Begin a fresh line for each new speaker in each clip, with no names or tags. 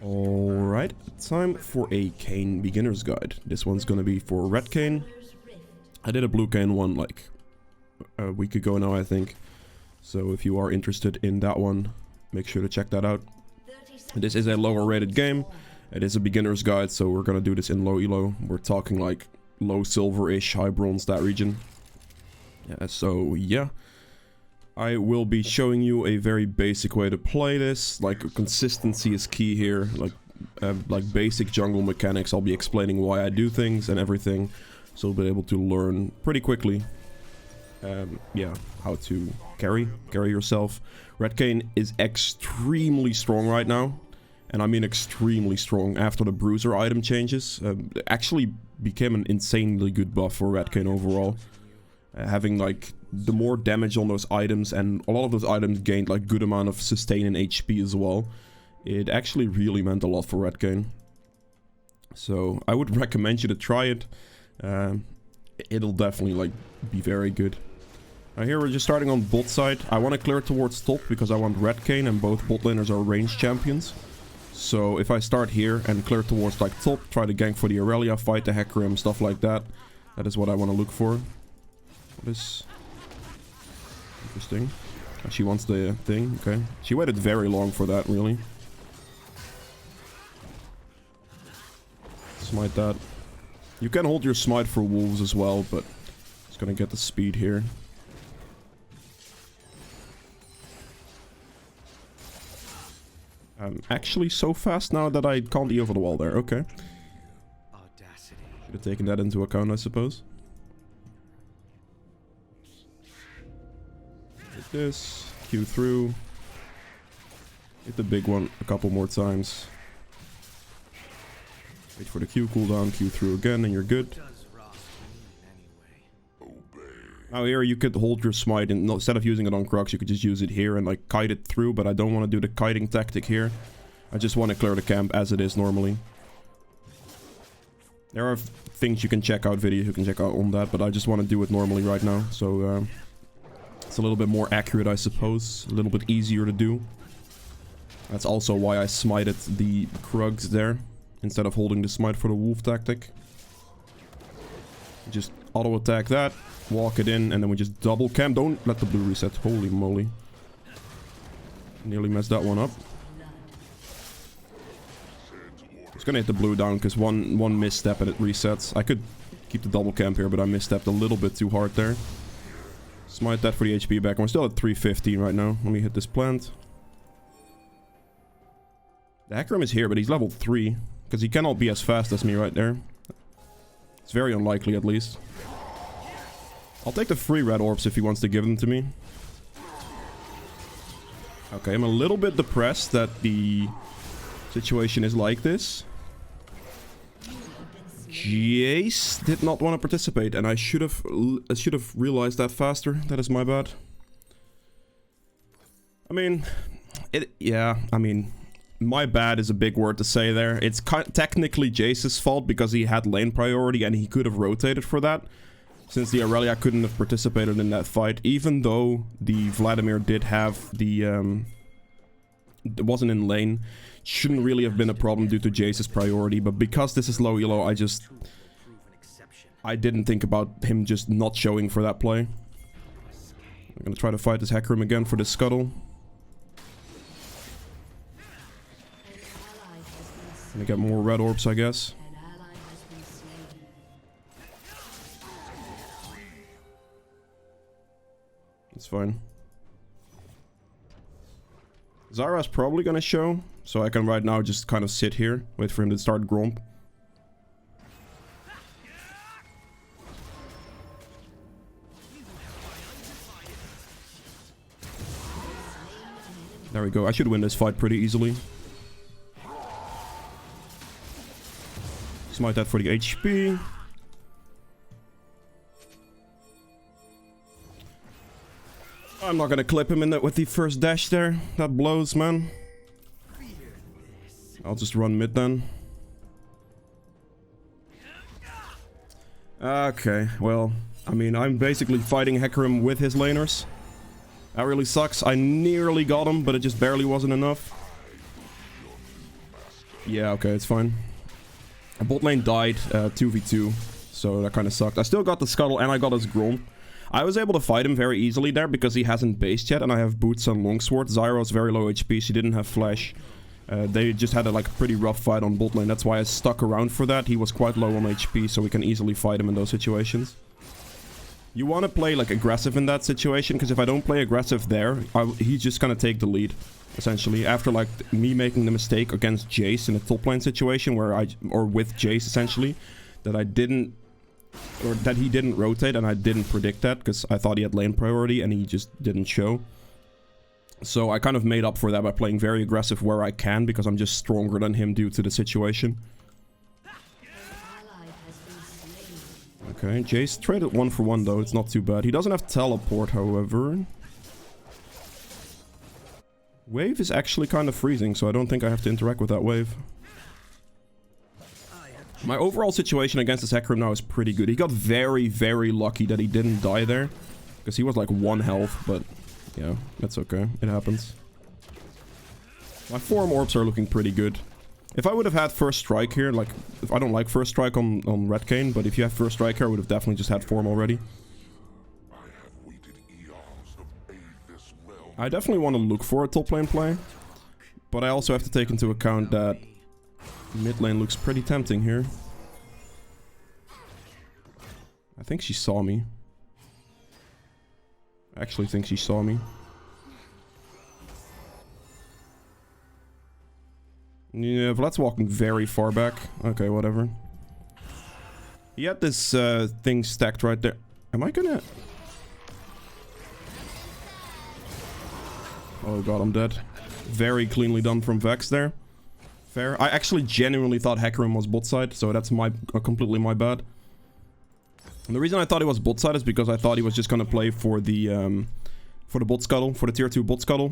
Alright, time for a Kayn beginner's guide. This one's gonna be for red Kayn. I did a blue Kayn one like a week ago now, I think. So if you are interested in that one, make sure to check that out. This is a lower rated game. It is a beginner's guide, so we're gonna do this in low elo. We're talking like low silver-ish, high bronze, that region. So yeah. I will be showing you a very basic way to play this. Like, consistency is key here. Like basic jungle mechanics. I'll be explaining why I do things and everything, so you'll be able to learn pretty quickly. Yeah, how to carry yourself. Red Kayn is extremely strong right now, and I mean extremely strong. After the bruiser item changes, it actually became an insanely good buff for Red Kayn overall. Having like the more damage on those items, and a lot of those items gained like good amount of sustain and HP as well. It actually really meant a lot for red Kayn. So I would recommend you to try it. It'll definitely like be very good. Now here we're just starting on bot side. I want to clear towards top because I want red Kayn, and both bot laners are ranged champions. So if I start here and clear towards like top, try to gank for the Aurelia, fight the Hecarim, stuff like that. That is what I want to look for. What is interesting? She wants the thing. Okay. She waited very long for that, really. Smite that. You can hold your smite for wolves as well, but it's gonna get the speed here. I'm actually so fast now that I can't E over the wall there. Okay. Should have taken that into account, I suppose. Hit this, Q through, hit the big one a couple more times. Wait for the Q cooldown, Q through again, and you're good. Now here you could hold your smite, and instead of using it on Crux, you could just use it here and like kite it through, but I don't want to do the kiting tactic here. I just want to clear the camp as it is normally. There are things you can check out, videos you can check out on that, but I just want to do it normally right now, so it's a little bit more accurate, I suppose. A little bit easier to do. That's also why I smited the Krugs there, instead of holding the smite for the wolf tactic. Just auto attack that, walk it in, and then we just double camp. Don't let the blue reset. Holy moly. Nearly messed that one up. It's gonna hit the blue down because one misstep and it resets. I could keep the double camp here, but I misstepped a little bit too hard there. Smite that for the HP back. We're still at 315 right now. Let me hit this plant. The Hecarim is here, but he's level 3. Because he cannot be as fast as me right there. It's very unlikely, at least. I'll take the free red orbs if he wants to give them to me. Okay, I'm a little bit depressed that the situation is like this. Jace did not want to participate, and I should have realized that faster. That is my bad. I mean, I mean, my bad is a big word to say there. It's technically Jace's fault because he had lane priority and he could have rotated for that, since the Aurelia couldn't have participated in that fight, even though the Vladimir did have the it wasn't in lane. Shouldn't really have been a problem due to Jace's priority, but because this is low elo, I didn't think about him just not showing for that play. I'm gonna try to fight this Hecarim again for this scuttle. Gonna get more red orbs, I guess. It's fine. Zara's probably gonna show, so I can right now just kind of sit here, wait for him to start Gromp. There we go. I should win this fight pretty easily. Smite that for the HP. I'm not gonna clip him in with the first dash there. That blows, man. I'll just run mid then. Okay, well, I mean, I'm basically fighting Hecarim with his laners. That really sucks. I nearly got him, but it just barely wasn't enough. Yeah, okay, it's fine. Bot lane died 2v2, so that kind of sucked. I still got the Scuttle and I got his Grom. I was able to fight him very easily there because he hasn't based yet and I have Boots and Longsword. Zyra's very low HP, she didn't have Flash. They just had a pretty rough fight on bot lane. That's why I stuck around for that. He was quite low on HP, so we can easily fight him in those situations. You want to play like aggressive in that situation, because if I don't play aggressive there, he's just gonna take the lead, essentially. After like me making the mistake against Jace in a top lane situation where or with Jace essentially, that he didn't rotate and I didn't predict that because I thought he had lane priority and he just didn't show. So I kind of made up for that by playing very aggressive where I can, because I'm just stronger than him due to the situation. Okay, Jace traded 1 for 1 though, it's not too bad. He doesn't have teleport, however. Wave is actually kind of freezing, so I don't think I have to interact with that wave. My overall situation against this Hecarim now is pretty good. He got very, very lucky that he didn't die there, because he was like 1 health, but yeah, that's okay. It happens. My Forum Orbs are looking pretty good. If I would have had First Strike here, like, if I don't like First Strike on Red Kayn, but if you have First Strike here, I would have definitely just had Forum already. I definitely want to look for a top lane play, but I also have to take into account that mid lane looks pretty tempting here. I think she saw me. I actually think she saw me. Yeah, Vlad's walking very far back. Okay, whatever. He had this thing stacked right there. Am I gonna... Oh god, I'm dead. Very cleanly done from Vex there. Fair. I actually genuinely thought Hecarim was bot side, so that's completely my bad. And the reason I thought he was bot side is because I thought he was just gonna play for the bot scuttle, for the tier 2 bot scuttle.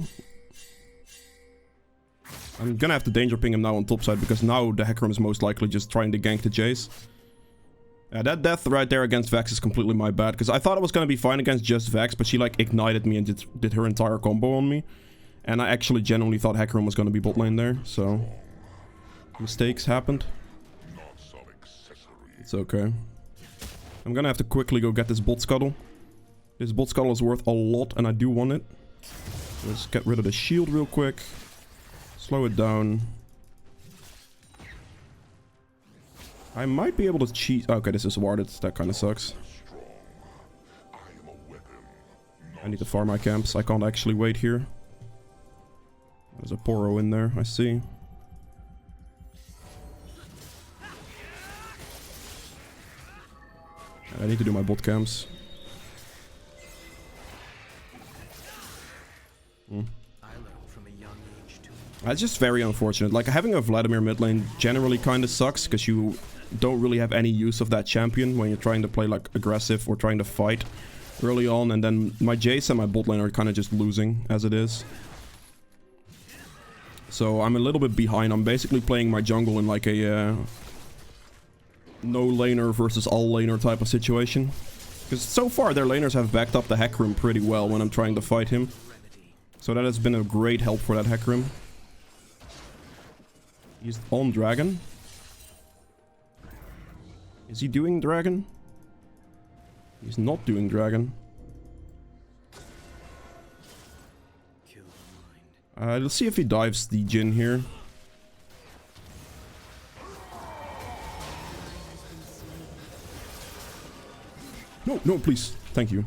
I'm gonna have to danger ping him now on top side, because now the Hecarim is most likely just trying to gank the Jace. That death right there against Vex is completely my bad, because I thought it was gonna be fine against just Vex, but she like ignited me and did her entire combo on me. And I actually genuinely thought Hecarim was gonna be bot lane there, so... Mistakes happened. It's okay. I'm gonna have to quickly go get this bot scuttle. This bot scuttle is worth a lot and I do want it. Let's get rid of the shield real quick. Slow it down. I might be able to cheat. Okay, this is warded. That kind of sucks. I need to farm my camps. I can't actually wait here. There's a Poro in there, I see. I need to do my bot camps. That's just very unfortunate. Like, having a Vladimir mid lane generally kind of sucks, because you don't really have any use of that champion when you're trying to play like aggressive or trying to fight early on, and then my Jace and my bot lane are kind of just losing as it is. So I'm a little bit behind. I'm basically playing my jungle in like a no laner versus all laner type of situation. Because so far their laners have backed up the Hecarim pretty well when I'm trying to fight him. So that has been a great help for that Hecarim. He's on dragon. Is he doing dragon? He's not doing dragon. Let's see if he dives the Jhin here. No, no, please. Thank you.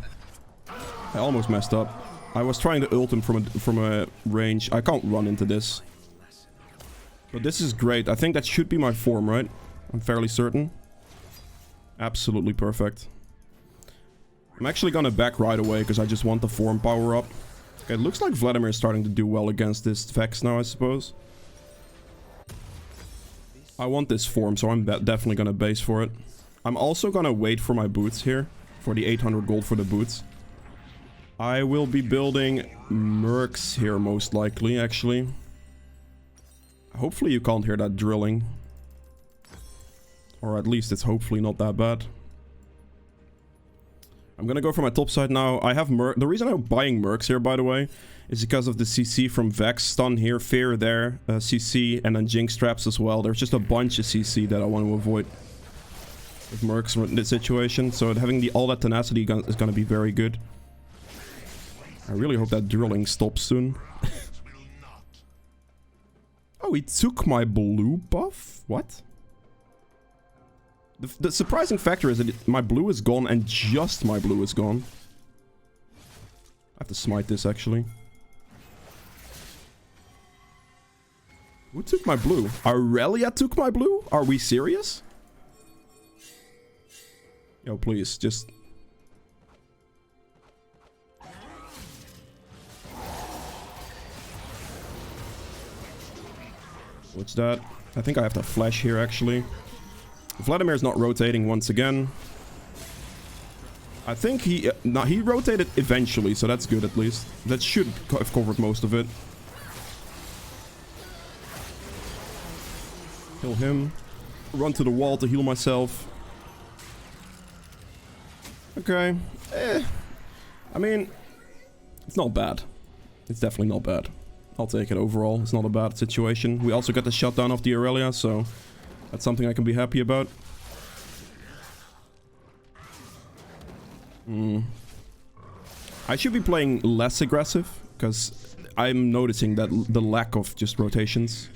I almost messed up. I was trying to ult him from a range. I can't run into this. But this is great. I think that should be my form, right? I'm fairly certain. Absolutely perfect. I'm actually gonna back right away because I just want the form power up. Okay, it looks like Vladimir is starting to do well against this Vex now, I suppose. I want this form, so I'm definitely gonna base for it. I'm also gonna wait for my boots here. For the 800 gold for the boots. I will be building mercs here most likely, actually. Hopefully you can't hear that drilling. Or at least it's hopefully not that bad. I'm gonna go for my top side now. I have Merc. The reason I'm buying Mercs here, by the way, is because of the CC from Vex. Stun here, Fear there, CC, and then Jinx traps as well. There's just a bunch of CC that I want to avoid with Mercs in this situation. So having all that tenacity is gonna be very good. I really hope that drilling stops soon. Oh, he took my blue buff? What? The surprising factor is that my blue is gone and just my blue is gone. I have to smite this actually. Who took my blue? Aurelia took my blue? Are we serious? Yo, please, just... What's that? I think I have to flash here actually. Vladimir's not rotating once again. I think he rotated eventually, so that's good at least. That should have covered most of it. Kill him. Run to the wall to heal myself. Okay. I mean, it's not bad. It's definitely not bad. I'll take it overall. It's not a bad situation. We also got the shutdown of the Aurelia, so that's something I can be happy about. I should be playing less aggressive, because I'm noticing that the lack of just rotations.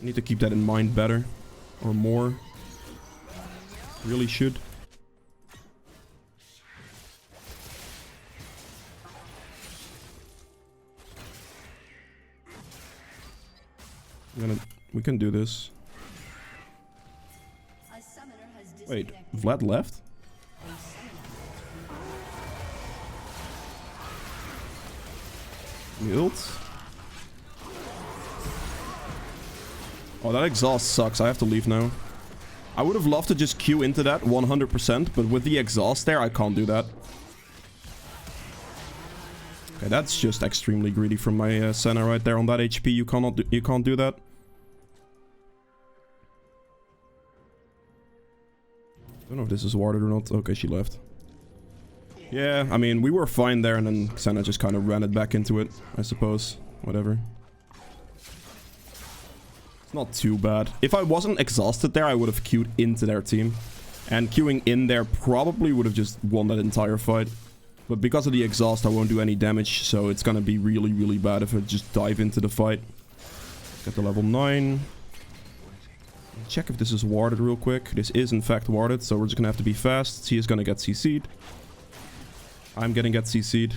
I need to keep that in mind better. Or more. Really should. We can do this. Wait, Vlad left? Ult? Oh, that exhaust sucks. I have to leave now. I would have loved to just queue into that 100%, but with the exhaust there, I can't do that. Okay, that's just extremely greedy from my Senna right there on that HP. You can't do that. I don't know if this is warded or not. Okay, she left. Yeah, I mean, we were fine there, and then Senna just kind of ran it back into it, I suppose. Whatever. It's not too bad. If I wasn't exhausted there, I would have queued into their team. And queuing in there probably would have just won that entire fight. But because of the exhaust, I won't do any damage, so it's gonna be really, really bad if I just dive into the fight. Get the level 9. Check if this is warded real quick. This is in fact warded, so we're just gonna have to be fast. He is gonna get CC'd. I'm gonna get CC'd.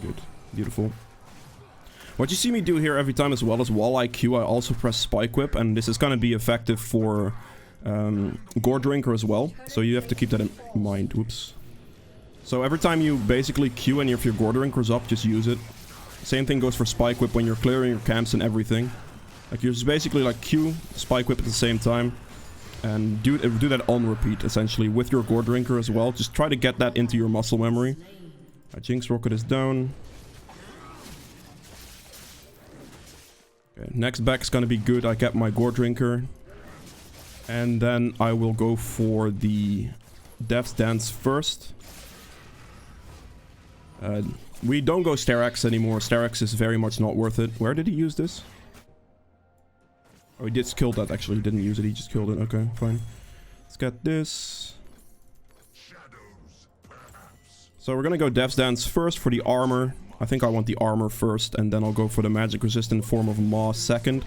Good. Beautiful. What you see me do here every time as well is while I Q, I also press Spike Whip, and this is gonna be effective for Gore Drinker as well. So you have to keep that in mind. Oops. So every time you basically Q and if your Gore Drinker's up, just use it. Same thing goes for Spike Whip when you're clearing your camps and everything. Like you're just basically like Q, Spike Whip at the same time. And do that on repeat, essentially, with your Gore Drinker as well. Just try to get that into your muscle memory. Jinx Rocket is down. Okay, next back is gonna be good. I kept my Gore Drinker. And then I will go for the Death's Dance first. We don't go Steraks anymore. Steraks is very much not worth it. Where did he use this? Oh, he just killed that actually. He didn't use it, he just killed it. Okay, fine. Let's get this. So we're gonna go Death's Dance first for the armor. I think I want the armor first, and then I'll go for the magic resistant form of Maw second.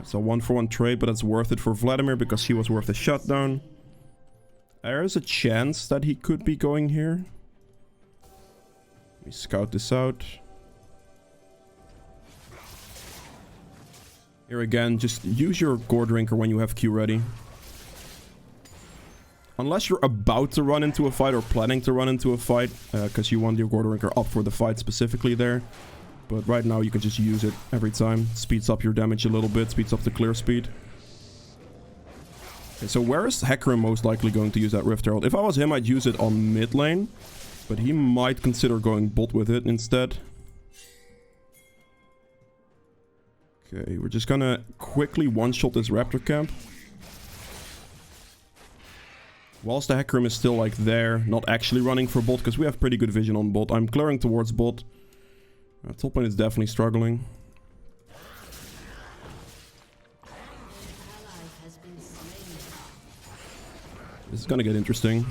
It's a 1-for-1 trade, but it's worth it for Vladimir because he was worth a shutdown. There is a chance that he could be going here. Let me scout this out. Here again, just use your Gore Drinker when you have Q ready. Unless you're about to run into a fight or planning to run into a fight, because you want your Gore Drinker up for the fight specifically there. But right now you can just use it every time. Speeds up your damage a little bit, speeds up the clear speed. Okay, so where is Hecarim most likely going to use that Rift Herald? If I was him, I'd use it on mid lane. But he might consider going bot with it instead. Okay, we're just gonna quickly one-shot this raptor camp. Whilst the Hecarim is still like there, not actually running for bot, because we have pretty good vision on bot. I'm clearing towards bot. Top lane is definitely struggling. This is gonna get interesting.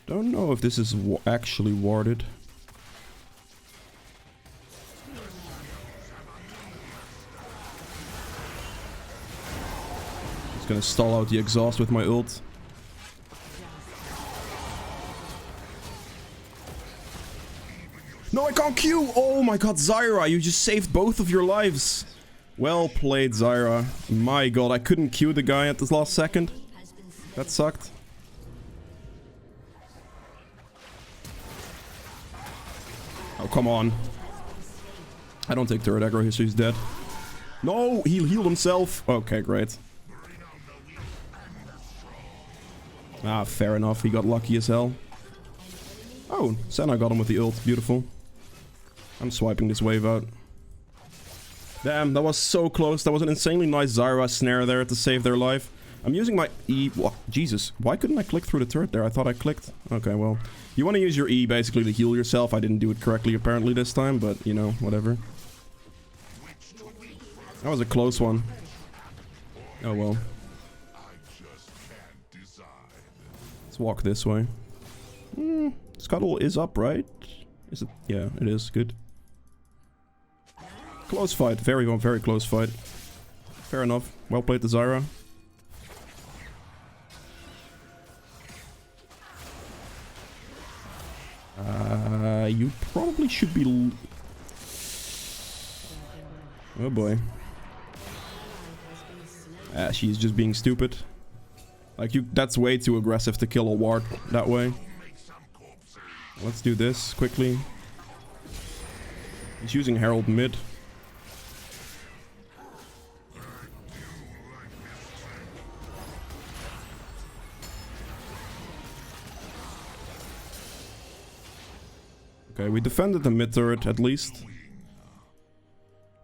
Don't know if this is actually warded. Just gonna stall out the exhaust with my ult. No, I can't Q! Oh my god, Zyra, you just saved both of your lives. Well played, Zyra. My god, I couldn't Q the guy at the last second. That sucked. Oh, come on. I don't take turret aggro here, so he's dead. No, he healed himself. Okay, great. Ah, fair enough. He got lucky as hell. Oh, Senna got him with the ult. Beautiful. I'm swiping this wave out. Damn, that was so close. That was an insanely nice Zyra snare there to save their life. I'm using my E... What? Jesus, why couldn't I click through the turret there? I thought I clicked. Okay, well. You want to use your E basically to heal yourself. I didn't do it correctly apparently this time, but, you know, whatever. That was a close one. Oh, well. Let's walk this way. Scuttle is up, right? Is it? Yeah, it is. Good. Close fight. Very, very close fight. Fair enough. Well played, the Zyra. You probably should be... Oh boy. She's just being stupid. Like, that's way too aggressive to kill a ward that way. Let's do this quickly. He's using Herald mid. Okay, we defended the mid turret at least.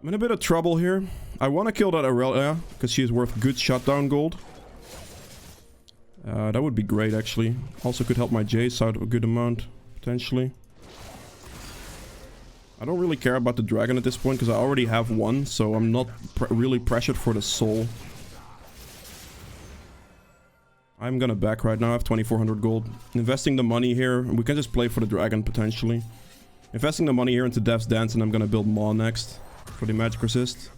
I'm in a bit of trouble here. I want to kill that Aurelia, because she is worth good shutdown gold. That would be great, actually. Also could help my Jace out a good amount, potentially. I don't really care about the dragon at this point, because I already have one, so I'm not really pressured for the soul. I'm gonna back right now. I have 2400 gold. Investing the money here, we can just play for the dragon, potentially. Investing the money here into Death's Dance, and I'm gonna build Maw next for the magic resist.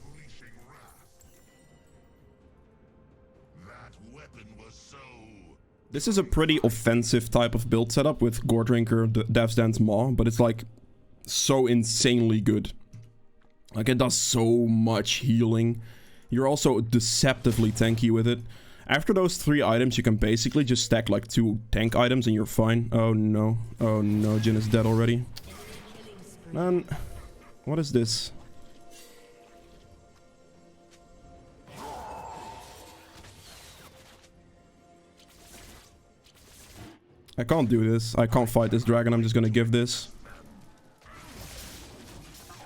This is a pretty offensive type of build setup with Gore Drinker, Death's Dance, Maw, but it's like so insanely good. Like, it does so much healing. You're also deceptively tanky with it. After those 3 items, you can basically just stack like 2 tank items and you're fine. Oh no. Oh no, Jhin is dead already. Man, what is this? I can't do this. I can't fight this dragon. I'm just gonna give this.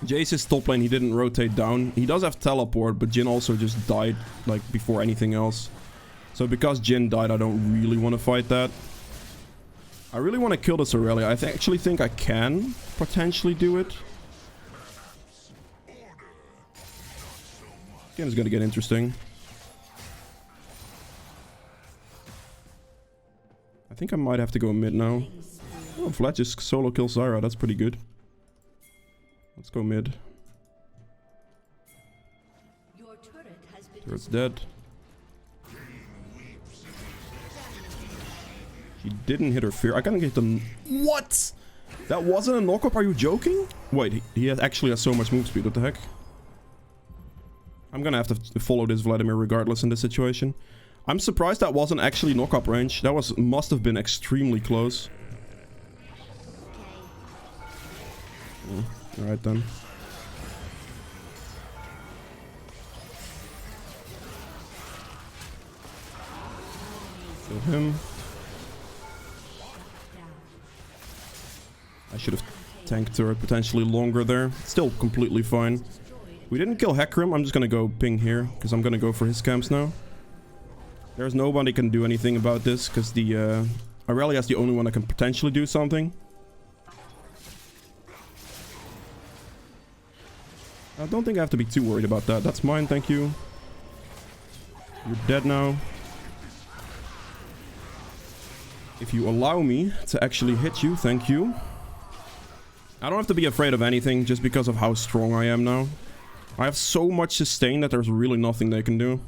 Jace is top lane. He didn't rotate down. He does have teleport, but Jhin also just died like before anything else. So because Jhin died, I don't really want to fight that. I really want to kill this Aurelia. I actually think I can potentially do it. Game is gonna get interesting. I think I might have to go mid now. Oh, Vlad just solo kills Zyra. That's pretty good. Let's go mid. Turret's dead. She didn't hit her fear. I can't get them. What? That wasn't a knockup? Are you joking? Wait, he actually has so much move speed. What the heck? I'm gonna have to follow this Vladimir regardless in this situation. I'm surprised that wasn't actually knockup range. That must have been extremely close. Alright then. Kill him. I should have tanked turret potentially longer there. Still completely fine. We didn't kill Hecarim. I'm just gonna go ping here, because I'm gonna go for his camps now. There's nobody can do anything about this, because the Aurelia's the only one that can potentially do something. I don't think I have to be too worried about that. That's mine, thank you. You're dead now. If you allow me to actually hit you, thank you. I don't have to be afraid of anything just because of how strong I am now. I have so much sustain that there's really nothing they can do.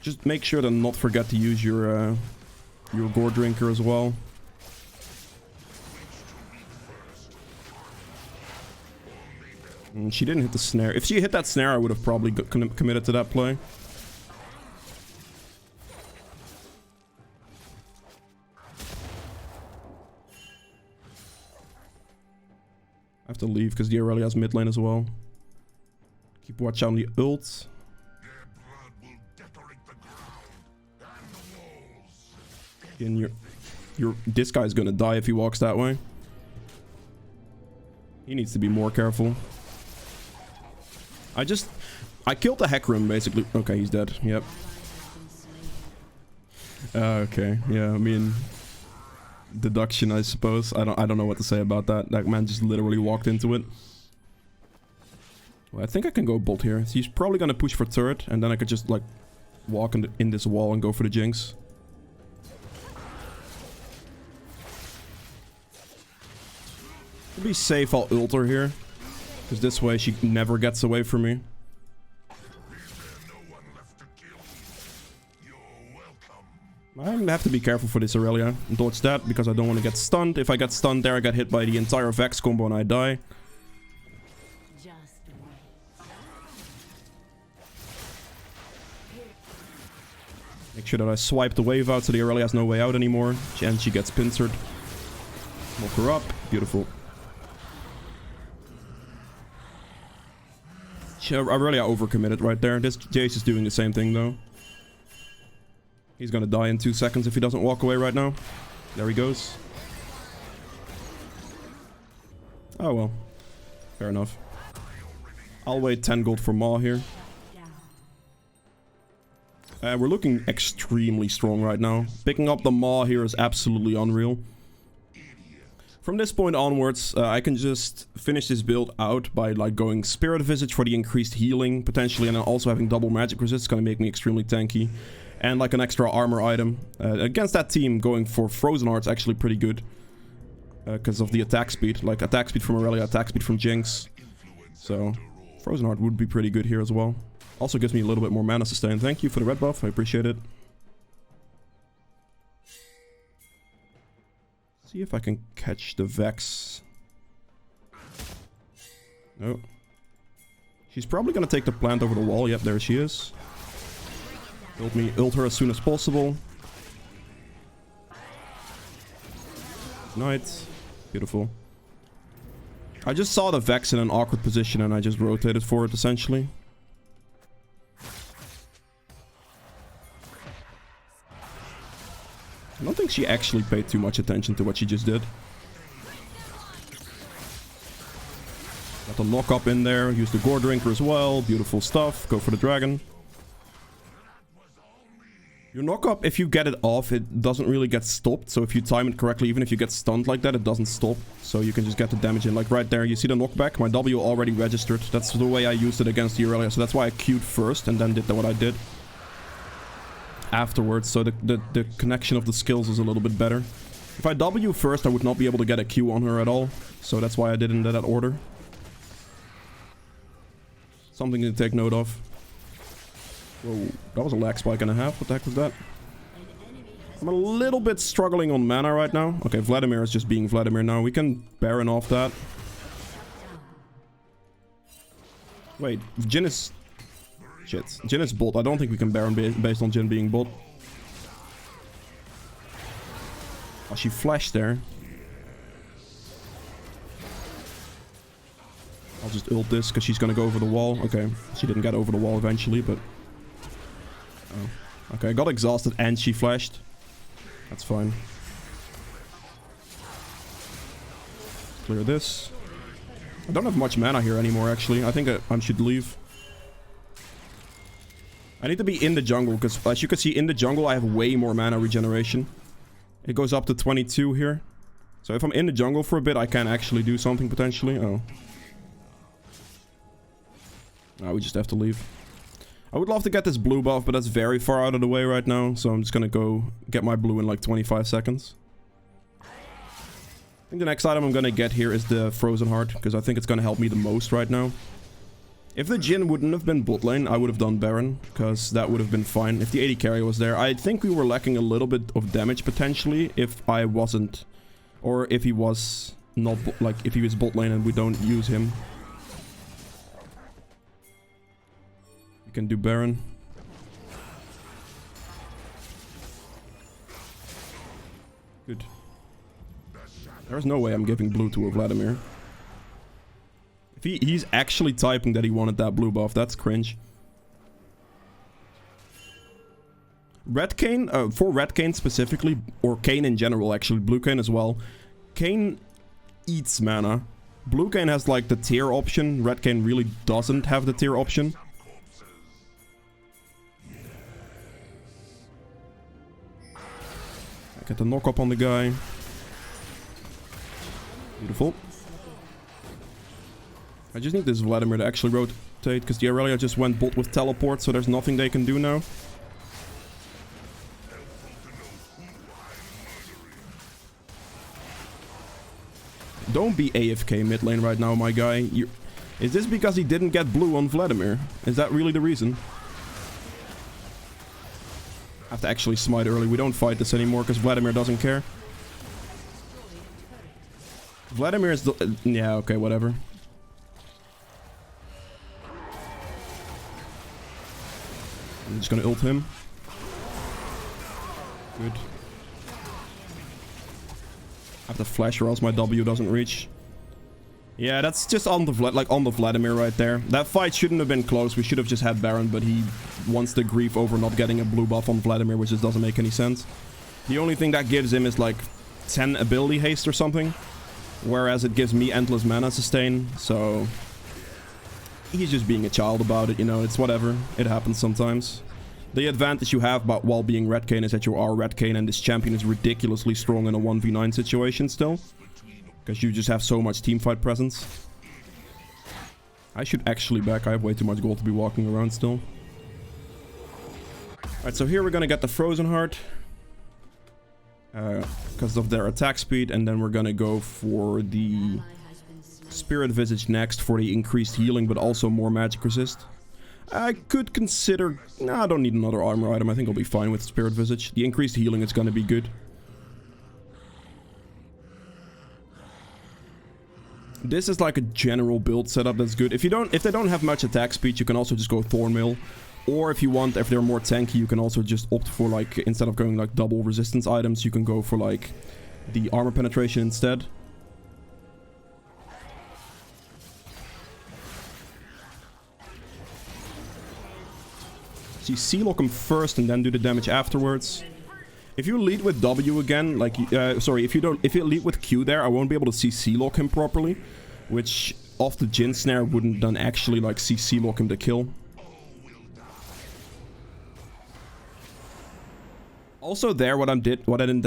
Just make sure to not forget to use your gore drinker as well. She didn't hit the snare. If she hit that snare, I would have probably committed to that play. I have to leave because the Aurelia has mid lane as well. Keep watch on the ult. And this guy's gonna die if he walks that way. He needs to be more careful. I killed the Hecarim basically. Okay, he's dead. Yep. Okay. Yeah, I mean, deduction, I suppose. I don't know what to say about that. That man just literally walked into it. Well, I think I can go bolt here. So he's probably gonna push for turret, and then I could just like walk in this wall and go for the jinx. To be safe, I'll ult her here, because this way she never gets away from me. I have to be careful for this Aurelia. Dodge that, because I don't want to get stunned. If I get stunned there, I get hit by the entire Vex combo and I die. Make sure that I swipe the wave out so the Aurelia has no way out anymore. And she gets pincered. Smoke her up. Beautiful. Aurelia overcommitted right there. This Jace is doing the same thing though. He's gonna die in 2 seconds if he doesn't walk away right now. There he goes. Oh well. Fair enough. I'll wait 10 gold for Maw here. We're looking extremely strong right now. Picking up the Maw here is absolutely unreal. From this point onwards, I can just finish this build out by like going Spirit Visage for the increased healing potentially, and then also having double magic resist is going to make me extremely tanky. And like an extra armor item. Against that team, going for Frozen Heart's actually pretty good. Because of the attack speed. Like attack speed from Aurelia, attack speed from Jinx. So Frozen Heart would be pretty good here as well. Also gives me a little bit more mana sustain. Thank you for the red buff, I appreciate it. See if I can catch the Vex. No. She's probably gonna take the plant over the wall. Yep, there she is. Ult her as soon as possible. Nice. Beautiful. I just saw the Vex in an awkward position and I just rotated for it essentially. I don't think she actually paid too much attention to what she just did. Got the lock up in there. Use the Gore Drinker as well. Beautiful stuff. Go for the dragon. Your knock-up, if you get it off, it doesn't really get stopped. So if you time it correctly, even if you get stunned like that, it doesn't stop. So you can just get the damage in. Like right there, you see the knockback? My W already registered. That's the way I used it against the Aurelia. So that's why I queued first and then did what I did afterwards. So the connection of the skills is a little bit better. If I W first, I would not be able to get a Q on her at all. So that's why I did it in that order. Something to take note of. Whoa, that was a lag spike and a half. What the heck was that? I'm a little bit struggling on mana right now. Okay, Vladimir is just being Vladimir now. We can Baron off that. Wait, Jhin is... Shit. Jhin is bot. I don't think we can Baron based on Jhin being bot. Oh, she flashed there. I'll just ult this because she's going to go over the wall. Okay, she didn't get over the wall eventually, but... Oh. Okay, I got exhausted and she flashed. That's fine. Clear this. I don't have much mana here anymore, actually. I think I should leave. I need to be in the jungle, because as you can see, in the jungle, I have way more mana regeneration. It goes up to 22 here. So if I'm in the jungle for a bit, I can actually do something, potentially. Oh. Oh, we just have to leave. I would love to get this blue buff, but that's very far out of the way right now. So I'm just gonna go get my blue in like 25 seconds. I think the next item I'm gonna get here is the Frozen Heart, because I think it's gonna help me the most right now. If the Jhin wouldn't have been bot lane, I would have done Baron, because that would have been fine. If the AD carry was there, I think we were lacking a little bit of damage potentially if I wasn't, or if he was not, like if he was bot lane and we don't use him. We can do Baron. Good. There's no way I'm giving blue to a Vladimir. If he's actually typing that he wanted that blue buff, that's cringe. Red Kayn, for Red Kayn specifically, or Kayn in general actually, blue Kayn as well. Kayn eats mana. Blue Kayn has like the tier option, Red Kayn really doesn't have the tier option. I get the knock up on the guy. Beautiful. I just need this Vladimir to actually rotate, because the Aurelia just went bot with teleport, so there's nothing they can do now. Don't be AFK mid lane right now, my guy. Is this because he didn't get blue on Vladimir? Is that really the reason? I have to actually smite early. We don't fight this anymore, because Vladimir doesn't care. Vladimir is the... yeah, okay, whatever. I'm just gonna ult him. Good. I have to flash or else my W doesn't reach. Yeah, that's just on the Vladimir right there. That fight shouldn't have been close. We should have just had Baron, but he wants to grief over not getting a blue buff on Vladimir, which just doesn't make any sense. The only thing that gives him is like 10 ability haste or something. Whereas it gives me endless mana sustain, so... he's just being a child about it, you know, it's whatever. It happens sometimes. The advantage you have while being Red Kayn is that you are Red Kayn and this champion is ridiculously strong in a 1v9 situation still. Because you just have so much teamfight presence. I should actually back. I have way too much gold to be walking around still. Alright, so here we're gonna get the Frozen Heart. Because of their attack speed, and then we're gonna go for the Spirit Visage next for the increased healing, but also more magic resist. I could consider... nah, I don't need another armor item. I think I'll be fine with Spirit Visage. The increased healing is gonna be good. This is like a general build setup that's good. If they don't have much attack speed, you can also just go Thornmail. Or if you want, if they're more tanky, you can also just opt for like, instead of going like double resistance items, you can go for like the armor penetration instead. So you C-lock them first and then do the damage afterwards. If you lead with W again, like, sorry, if you lead with Q there, I won't be able to see C-lock him properly. Which, off the Jhin snare, wouldn't then actually like C-lock him to kill. Also there, what I did in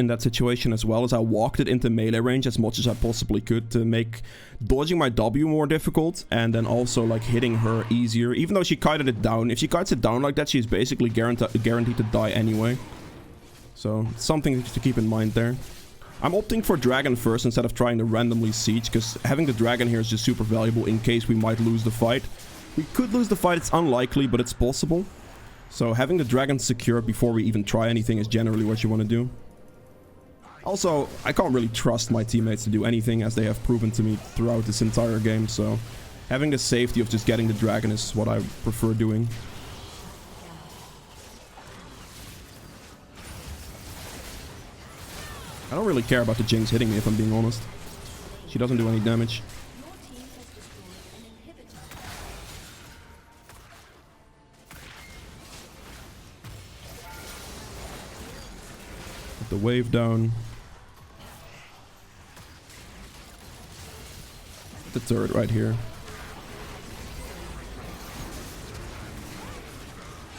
that situation as well is I walked it into melee range as much as I possibly could to make dodging my W more difficult, and then also like hitting her easier. Even though she kited it down, if she kites it down like that, she's basically guaranteed to die anyway. So something to keep in mind there. I'm opting for Dragon first instead of trying to randomly siege, because having the Dragon here is just super valuable in case we might lose the fight. We could lose the fight, it's unlikely, but it's possible. So having the Dragon secured before we even try anything is generally what you want to do. Also, I can't really trust my teammates to do anything, as they have proven to me throughout this entire game, so having the safety of just getting the Dragon is what I prefer doing. I don't really care about the Jinx hitting me, if I'm being honest. She doesn't do any damage. the wave down. The turret right here.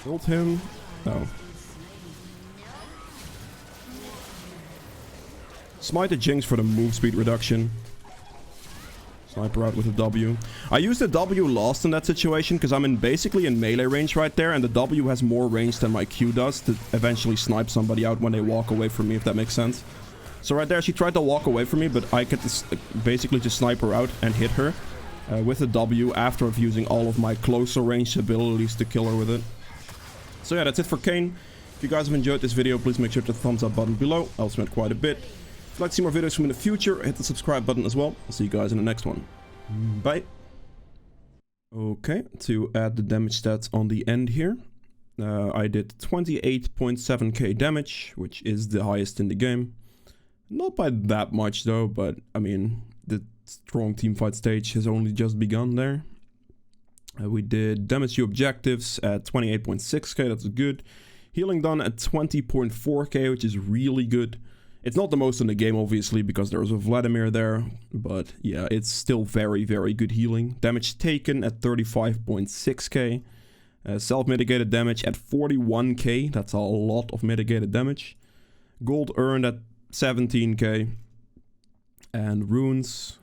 Ult him. No. Smite the Jinx for the move speed reduction. Sniper out with a W. I used the W last in that situation because I'm basically in melee range right there, and the W has more range than my Q does to eventually snipe somebody out when they walk away from me, if that makes sense. So right there, she tried to walk away from me, but I could basically just snipe her out and hit her with a W after using all of my closer range abilities to kill her with it. So yeah, that's it for Kayn. If you guys have enjoyed this video, please make sure to hit the thumbs up button below. I'll spend quite a bit. If you'd like to see more videos from me in the future, hit the subscribe button as well. I'll see you guys in the next one. Bye. Okay, to add the damage stats on the end here. I did 28.7k damage, which is the highest in the game. Not by that much though, but I mean, the strong teamfight stage has only just begun there. We did damage to objectives at 28.6k, that's good. Healing done at 20.4k, which is really good. It's not the most in the game, obviously, because there's a Vladimir there. But yeah, it's still very, very good healing. Damage taken at 35.6k. Self-mitigated damage at 41k. That's a lot of mitigated damage. Gold earned at 17k. And runes.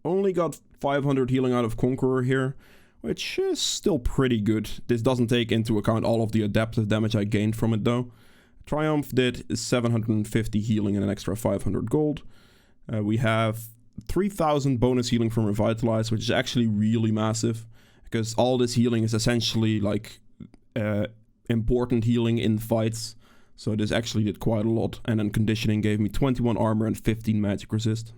Only got 500 healing out of Conqueror here, which is still pretty good. This doesn't take into account all of the adaptive damage I gained from it though. Triumph did 750 healing and an extra 500 gold. We have 3000 bonus healing from Revitalize, which is actually really massive, because all this healing is essentially like important healing in fights. So this actually did quite a lot. And then conditioning gave me 21 armor and 15 magic resist.